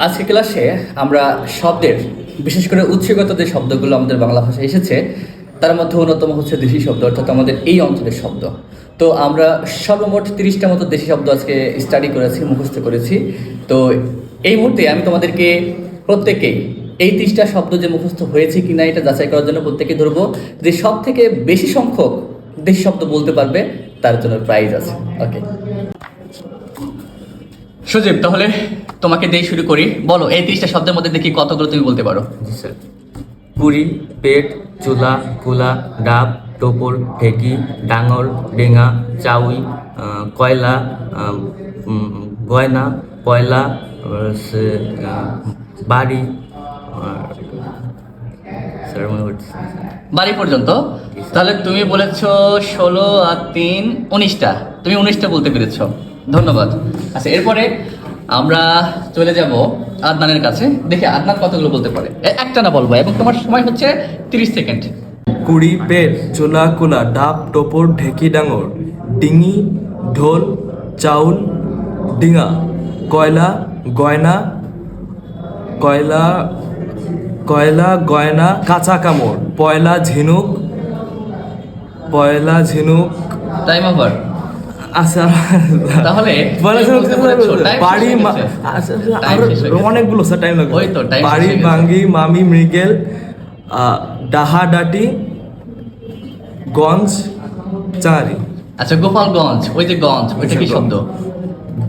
আজকে ক্লাসে আমরা শব্দের বিশেষ করে উৎসগত যে শব্দগুলো আমাদের বাংলা ভাষায় এসেছে তার মধ্যে অন্যতম হচ্ছে দেশি শব্দ, অর্থাৎ আমাদের এই অঞ্চলের শব্দ। তো আমরা সর্বমোট 30টা মতো দেশি শব্দ আজকে স্টাডি করেছি, মুখস্থ করেছি। তো এই মুহূর্তে আমি তোমাদেরকে প্রত্যেকেই এই 30টা শব্দ যে মুখস্থ হয়েছে কিনা এটা যাচাই করার জন্য প্রত্যেকে ধরবো যে সব থেকে বেশি সংখ্যক দেশি শব্দ বলতে পারবে তার জন্য প্রাইজ আছে। ওকে সুজীব, তাহলে তোমাকে দিয়ে শুরু করি। বলো এই 30টা শব্দের মধ্যে দেখি কতগুলো তুমি বলতে পারো। জি স্যার। কুড়ি, পেট, চুলা, কুলা, ডাব, টোপর, ঢেকি, ডাঙর, ডেঙা, চাউই, কয়লা, গয়না, পয়লা, বাড়ি, স্যার মনে হচ্ছে বাড়ি পর্যন্ত। তাহলে তুমি বলেছো 16 আর 3 19টা, তুমি 19টা বলতে পেরেছো, ধন্যবাদ। আচ্ছা, এরপরে আমরা চলে যাব আদনানের কাছে, দেখি আদনান কতগুলো বলতে পারে। একটা না বলবো, এবং তোমার সময় হচ্ছে 30 সেকেন্ড। কুড়ি, পেট, চোলা, কোলা, ডাব, টোপর, ঢেকি, ডাঙর, ডিঙি, ঢোল, চাউল, ডিঙা, কয়লা, গয়না, কয়লা, কয়লা, গয়না, কাঁচা কামড়, পয়লা, ঝিনুক, পয়লা, ঝিনুক। Time over. আচ্ছা, তাহলে বাড়ি, Time শেষ হয়ে গেছে। অনেকগুলো স্যার, টাইম লাগবে। ওই তো, time বাড়ি, শেষ হয়ে গেছে। বাঙ্গি, মামি, মৃগেল, ডাহা, ডাটি, গঞ্জ, চারি। আচ্ছা, গোপালগঞ্জ, ওই যে গঞ্জ, ওইটা কি শব্দ?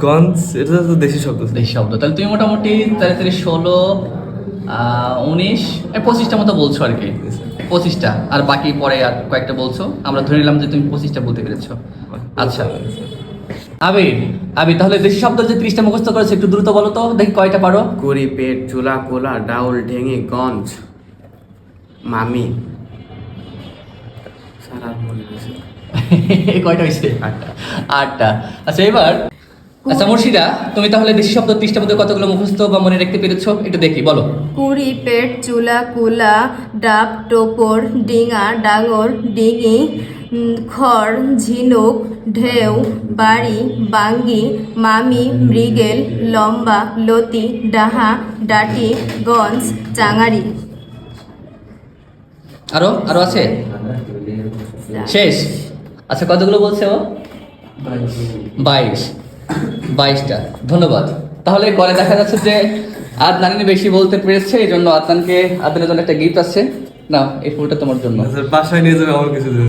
গঞ্জ, এটা তো দেশি শব্দ। এই শব্দ। তাহলে তুমি মোটামুটি 16, 19, 25টা মতো বলছো আর কি। 25টা, আর বাকি পরে আর কয়েকটা বলছো। আমরা ধরে নিলাম যে তুমি 25টা বলতে পেরেছো। আচ্ছা আবির, আবির তাহলে দেশি শব্দ যে 30টা মুখস্থ করেছো, একটু দ্রুত বলো তো দেখি কয়টা পারো। কুড়ি, পেট, চুলা, কোলা, ডাউল, ঢেঙি, গঞ্জ, মামি। সারা মনে গেছে। কয়টা হয়েছে? 8টা। আচ্ছা এবার, আচ্ছা মুর্শিদা, তুমি তাহলে দেশি শব্দ 30টার মধ্যে কতগুলো মুখস্থ বা মনে রাখতে পেরেছো একটু দেখি, বলো। কুড়ি, পেট, চুলা, কুলা, ডাব, টোপর, ডিঙা, ডাঙর, ডিঙি, খড়, ঝিনুক, ঢেউ, বাড়ি, বাঙ্গি, মামি, মৃগেল, লম্বা, লতি, ডাহা, ডাটি, গঞ্জ, চাঙারি। আরো আরো আছে? শেষ? আচ্ছা, কতগুলো বলছে ও? 22টা, ধন্যবাদ। তাহলে করে দেখা যাচ্ছে যে আদনানি বেশি বলতে পেরেছে, এই জন্য আদনানের জন্য একটা গিফট আছে। না, এই ফুলটা তোমার জন্য। বাসায় নিয়ে যাবে আমার কিছু।